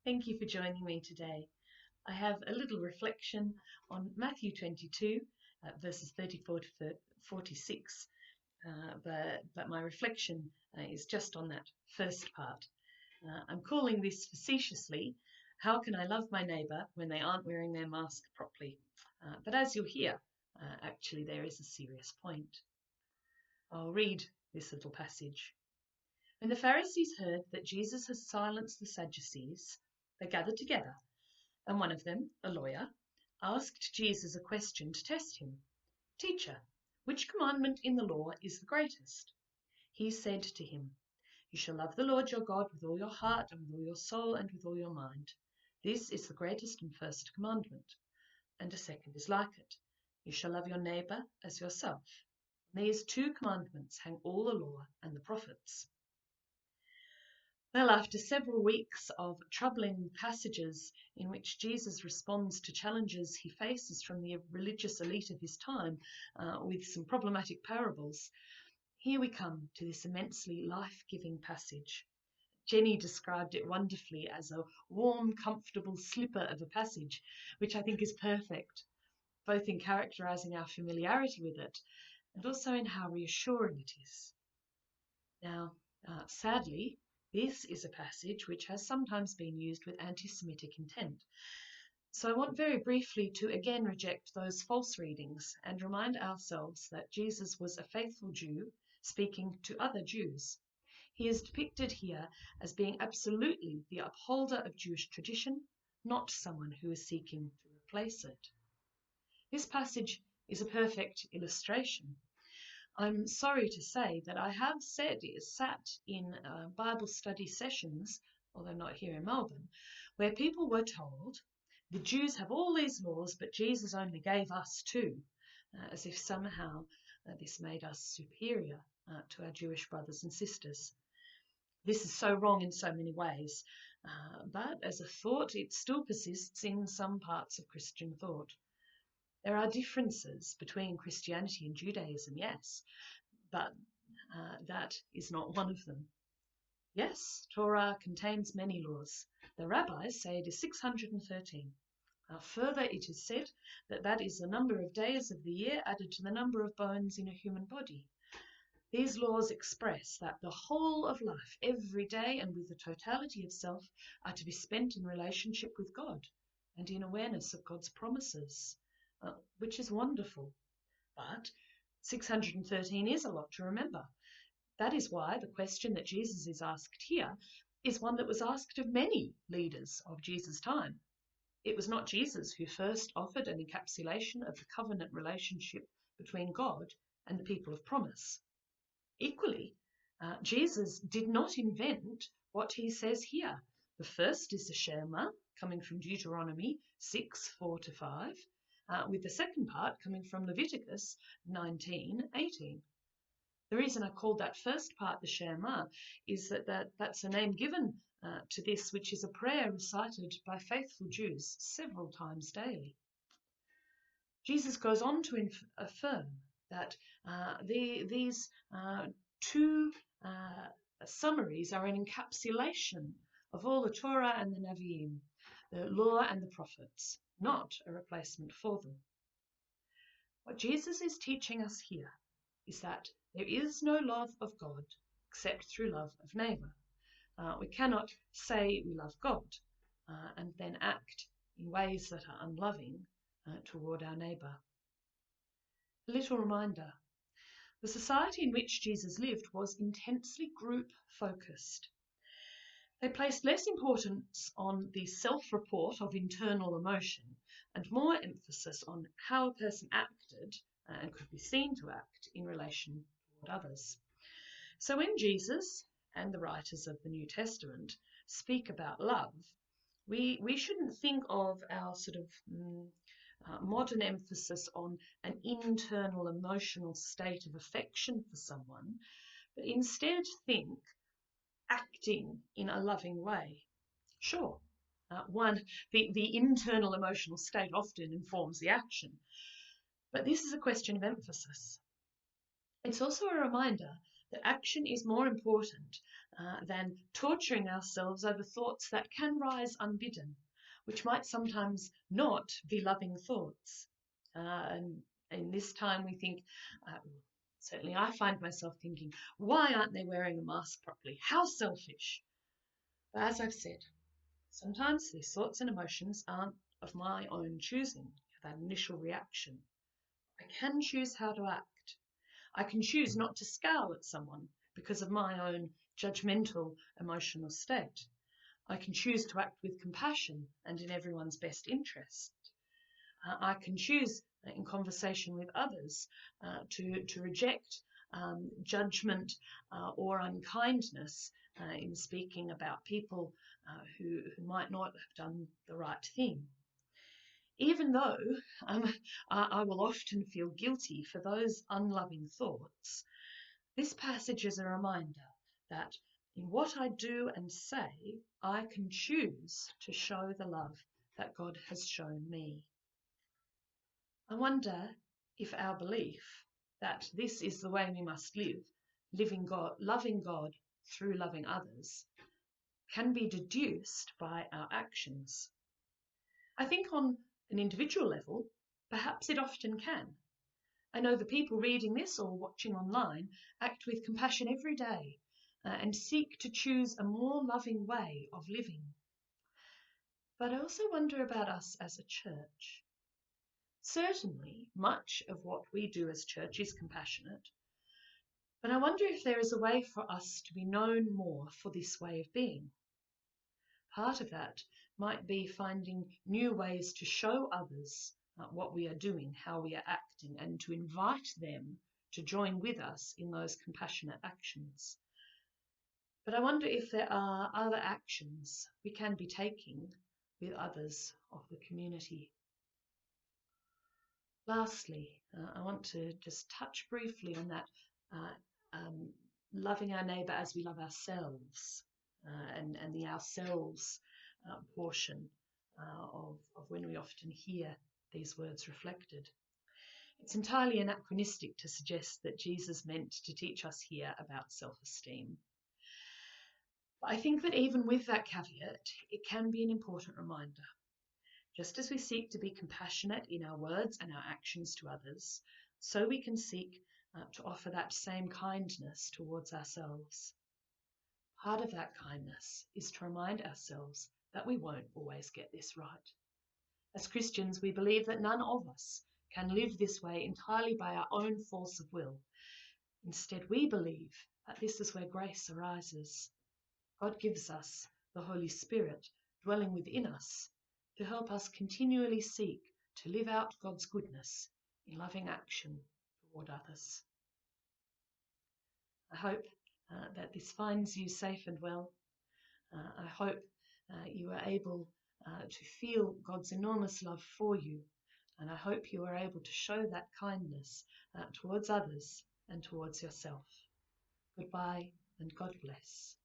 Thank you for joining me today. I have a little reflection on Matthew 22, verses 34 to 46, but my reflection is just on that first part. I'm calling this facetiously, How Can I Love My Neighbour When They Aren't Wearing Their Mask Properly? But as you'll hear, actually there is a serious point. I'll read this little passage. When the Pharisees heard that Jesus had silenced the Sadducees, they gathered together, and one of them, a lawyer, asked Jesus a question to test him. Teacher, which commandment in the law is the greatest? He said to him, You shall love the Lord your God with all your heart and with all your soul and with all your mind. This is the greatest and first commandment. And a second is like it. You shall love your neighbour as yourself. On these two commandments hang all the law and the prophets. Well, after several weeks of troubling passages in which Jesus responds to challenges he faces from the religious elite of his time with some problematic parables, here we come to this immensely life-giving passage. Jenny described it wonderfully as a warm, comfortable slipper of a passage, which I think is perfect, both in characterising our familiarity with it and also in how reassuring it is. Now, sadly, this is a passage which has sometimes been used with anti-Semitic intent. So I want very briefly to again reject those false readings and remind ourselves that Jesus was a faithful Jew speaking to other Jews. He is depicted here as being absolutely the upholder of Jewish tradition, not someone who is seeking to replace it. This passage is a perfect illustration. I'm sorry to say that I have sat in Bible study sessions, although not here in Melbourne, where people were told, the Jews have all these laws, but Jesus only gave us two, as if somehow this made us superior to our Jewish brothers and sisters. This is so wrong in so many ways, but as a thought, it still persists in some parts of Christian thought. There are differences between Christianity and Judaism, yes, but that is not one of them. Yes, Torah contains many laws. The rabbis say it is 613. Further, it is said that that is the number of days of the year added to the number of bones in a human body. These laws express that the whole of life, every day and with the totality of self, are to be spent in relationship with God and in awareness of God's promises. Which is wonderful, but 613 is a lot to remember. That is why the question that Jesus is asked here is one that was asked of many leaders of Jesus' time. It was not Jesus who first offered an encapsulation of the covenant relationship between God and the people of promise. Equally, Jesus did not invent what he says here. The first is the Shema, coming from Deuteronomy 6:4-5. With the second part coming from Leviticus 19:18. The reason I called that first part the Shema is that's a name given to this, which is a prayer recited by faithful Jews several times daily. Jesus goes on to affirm that these two summaries are an encapsulation of all the Torah and the Nevi'im, the law and the prophets, not a replacement for them. What Jesus is teaching us here is that there is no love of God except through love of neighbour. We cannot say we love God and then act in ways that are unloving toward our neighbour. A little reminder. The society in which Jesus lived was intensely group-focused. They placed less importance on the self-report of internal emotion and more emphasis on how a person acted and could be seen to act in relation toward others. So when Jesus and the writers of the New Testament speak about love, we shouldn't think of our sort of modern emphasis on an internal emotional state of affection for someone, but instead think acting in a loving way. Sure, the internal emotional state often informs the action, but this is a question of emphasis. It's also a reminder that action is more important than torturing ourselves over thoughts that can rise unbidden, which might sometimes not be loving thoughts. And in this time we think, certainly I find myself thinking, why aren't they wearing a mask properly? How selfish. But as I've said, sometimes these thoughts and emotions aren't of my own choosing, that initial reaction. I can choose how to act. I can choose not to scowl at someone because of my own judgmental emotional state. I can choose to act with compassion and in everyone's best interest. I can choose in conversation with others to reject judgment or unkindness in speaking about people who might not have done the right thing. Even though I will often feel guilty for those unloving thoughts, this passage is a reminder that in what I do and say, I can choose to show the love that God has shown me. I wonder if our belief that this is the way we must live, loving God through loving others, can be deduced by our actions. I think on an individual level, perhaps it often can. I know the people reading this or watching online act with compassion every day and seek to choose a more loving way of living. But I also wonder about us as a church. Certainly, much of what we do as church is compassionate, but I wonder if there is a way for us to be known more for this way of being. Part of that might be finding new ways to show others what we are doing, how we are acting, and to invite them to join with us in those compassionate actions. But I wonder if there are other actions we can be taking with others of the community. Lastly, I want to just touch briefly on that loving our neighbour as we love ourselves and the ourselves portion of when we often hear these words reflected. It's entirely anachronistic to suggest that Jesus meant to teach us here about self-esteem. But I think that even with that caveat, it can be an important reminder. Just as we seek to be compassionate in our words and our actions to others, so we can seek to offer that same kindness towards ourselves. Part of that kindness is to remind ourselves that we won't always get this right. As Christians, we believe that none of us can live this way entirely by our own force of will. Instead, we believe that this is where grace arises. God gives us the Holy Spirit dwelling within us to help us continually seek to live out God's goodness in loving action toward others. I hope that this finds you safe and well. I hope you are able to feel God's enormous love for you, and I hope you are able to show that kindness towards others and towards yourself. Goodbye and God bless.